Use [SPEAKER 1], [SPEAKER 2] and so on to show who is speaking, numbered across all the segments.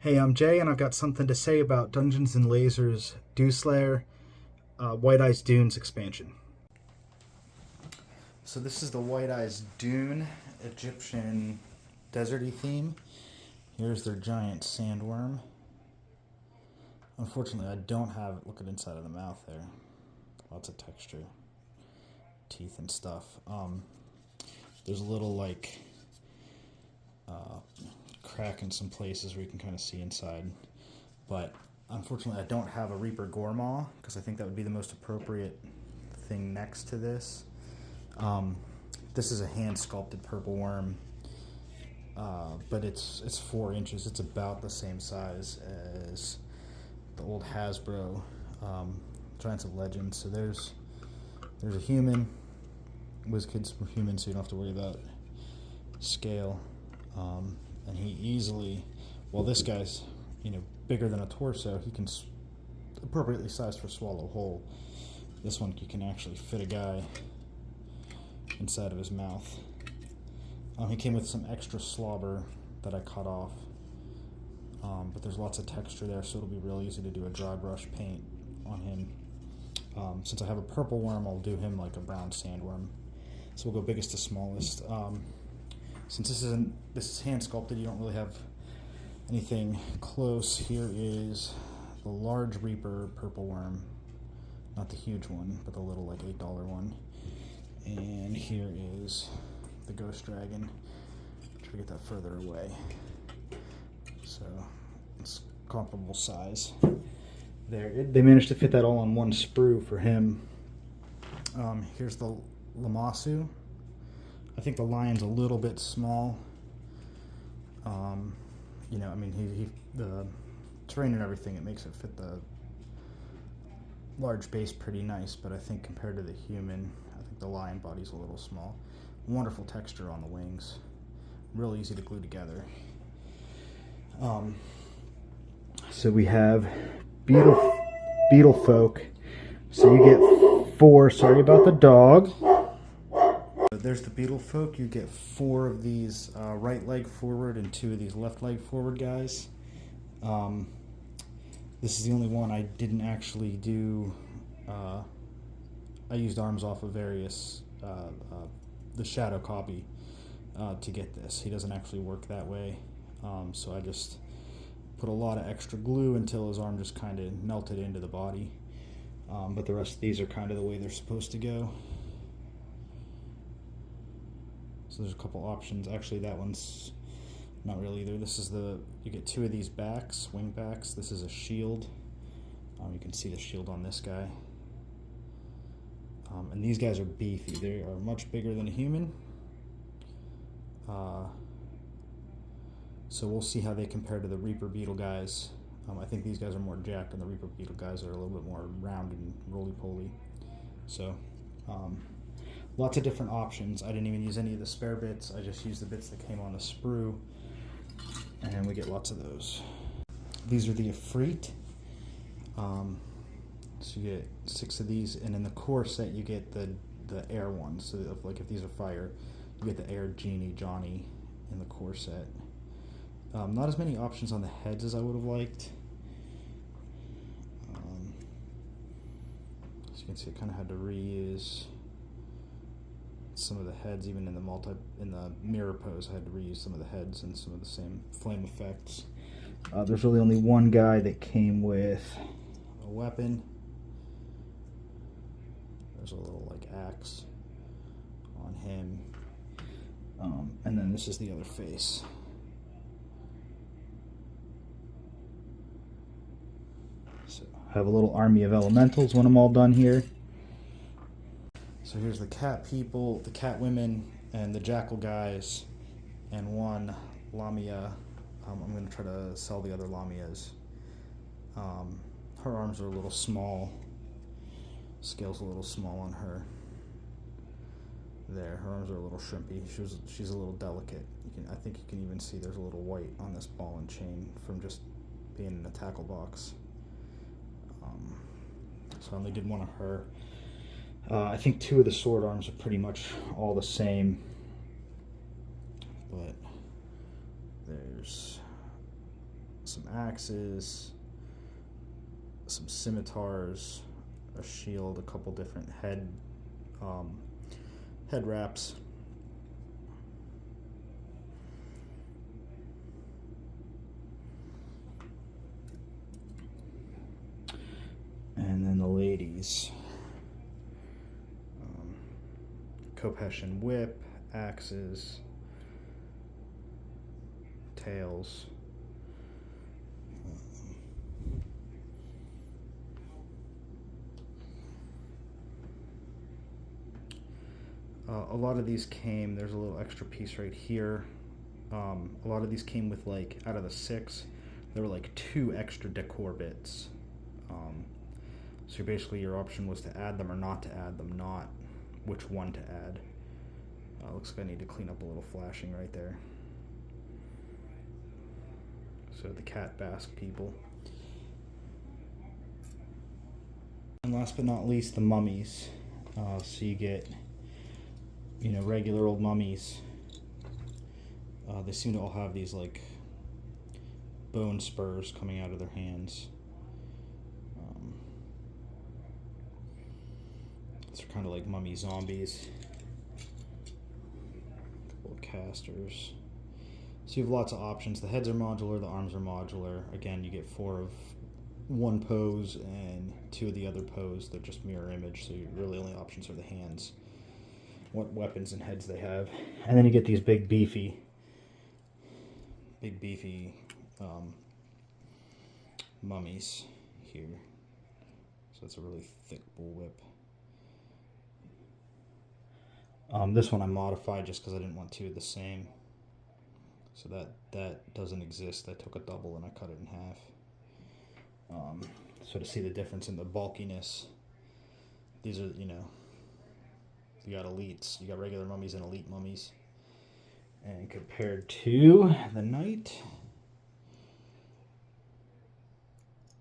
[SPEAKER 1] Hey, I'm Jay, and I've got something to say about Dungeons and Lasers deuslair White Eyes Dunes expansion. So this is the White Eyes Dune Egyptian deserty theme. Here's their giant sandworm. Unfortunately, I don't have it. Look at the inside of the mouth there. Lots of texture, teeth and stuff. There's a little crack in some places where you can kind of see inside. But unfortunately, I don't have a Reaper Gormaw because I think that would be the most appropriate thing next to this. This is a hand-sculpted purple worm, but it's 4 inches. It's about the same size as the old Hasbro Giants of Legends. So there's a human. WizKids for humans, so you don't have to worry about scale. And he easily, well, this guy's bigger than a torso. He can appropriately sized for swallow whole. This one you can actually fit a guy inside of his mouth. He came with some extra slobber that I cut off, but there's lots of texture there, so it'll be real easy to do a dry brush paint on him. Since I have a purple worm, I'll do him like a brown sandworm. So we'll go biggest to smallest. Since this is hand sculpted, you don't really have anything close. Here is the large Reaper purple worm, not the huge one, but the little $8 one. And here is the ghost dragon. Try to get that further away. So it's comparable size. There, they managed to fit that all on one sprue for him. Here's the Lamassu. I think the lion's a little bit small. The terrain and everything, it makes it fit the large base pretty nice, but I think compared to the human, I think the lion body's a little small. Wonderful texture on the wings. Real easy to glue together. So we have beetle folk. So you get 4, sorry about the dog. There's the beetle folk. You get 4 of these right leg forward and 2 of these left leg forward guys. This is the only one I didn't actually do. I used arms off of various, the shadow copy to get this. He doesn't actually work that way. So I just put a lot of extra glue until his arm just kind of melted into the body. But the rest of these are kind of the way they're supposed to go. So there's a couple options. Actually, that one's not really either. This is you get 2 of these backs, wing backs. This is a shield. You can see the shield on this guy. And these guys are beefy. They are much bigger than a human. So we'll see how they compare to the Reaper Beetle guys. I think these guys are more jacked, and the Reaper Beetle guys are a little bit more round and roly-poly. So, lots of different options. I didn't even use any of the spare bits. I just used the bits that came on the sprue, and we get lots of those. These are the Ifrit. So you get 6 of these, and in the core set you get the air ones. So if these are fire, you get the air Genie Johnny in the core set. Not as many options on the heads as I would have liked. As you can see, I kind of had to reuse some of the heads, even in the mirror pose. I had to reuse some of the heads and some of the same flame effects. There's really only one guy that came with a weapon. There's a little axe on him, and then this is the other face. So I have a little army of elementals when I'm all done here. So here's the cat people, the cat women, and the jackal guys, and 1 lamia. I'm going to try to sell the other lamias. Her arms are a little small. Scale's a little small on her. There, her arms are a little shrimpy. She's a little delicate. I think you can even see there's a little white on this ball and chain from just being in a tackle box. So I only did 1 of her. I think 2 of the sword arms are pretty much all the same, but there's some axes, some scimitars, a shield, a couple different head wraps. And then the ladies. Kopeshan whip, axes, tails. A lot of these came, there's a little extra piece right here. A lot of these came with, like, out of the 6, there were like 2 extra decor bits. So basically your option was to add them or not to add them, not which one to add. Looks like I need to clean up a little flashing right there. So the cat basque people. And last but not least, the mummies. So you get, you know, regular old mummies. They seem to all have these like bone spurs coming out of their hands. These are kind of like mummy zombies. A couple of casters. So you have lots of options. The heads are modular, the arms are modular. Again, you get 4 of one pose and 2 of the other pose. They're just mirror image, so your really only options are the hands, what weapons and heads they have. And then you get these big beefy mummies here. So it's a really thick bullwhip. This one I modified just because I didn't want 2 of the same. So that doesn't exist. I took a double and I cut it in half. So to see the difference in the bulkiness, these are, you know, you got elites, you got regular mummies and elite mummies. And compared to the knight,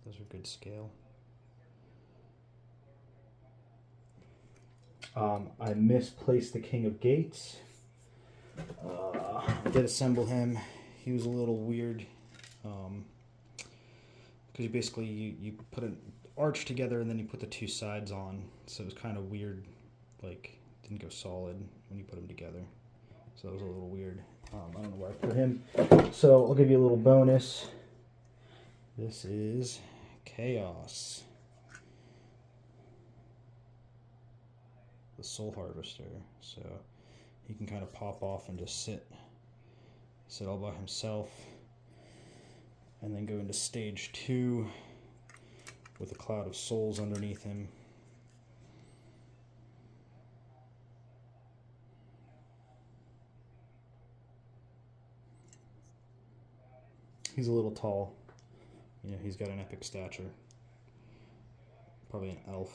[SPEAKER 1] those are good scale. I misplaced the King of Gates. I did assemble him. He was a little weird because you basically you put an arch together and then you put the 2 sides on, so it was kind of weird, like didn't go solid when you put them together, so that was a little weird. I don't know where I put him, so I'll give you a little bonus. This is Chaos, the Soul Harvester, so he can kind of pop off and just sit all by himself, and then go into stage 2 with a cloud of souls underneath him. He's a little tall. You know, he's got an epic stature. Probably an elf.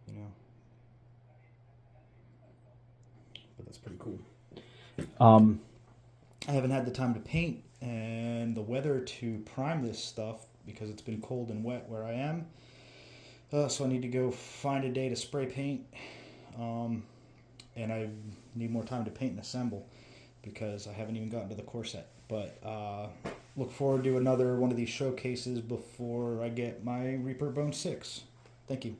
[SPEAKER 1] You know. But that's pretty cool. I haven't had the time to paint and the weather to prime this stuff because it's been cold and wet where I am. So I need to go find a day to spray paint. And I need more time to paint and assemble because I haven't even gotten to the core set. But look forward to another one of these showcases before I get my Reaper Bone 6. Thank you.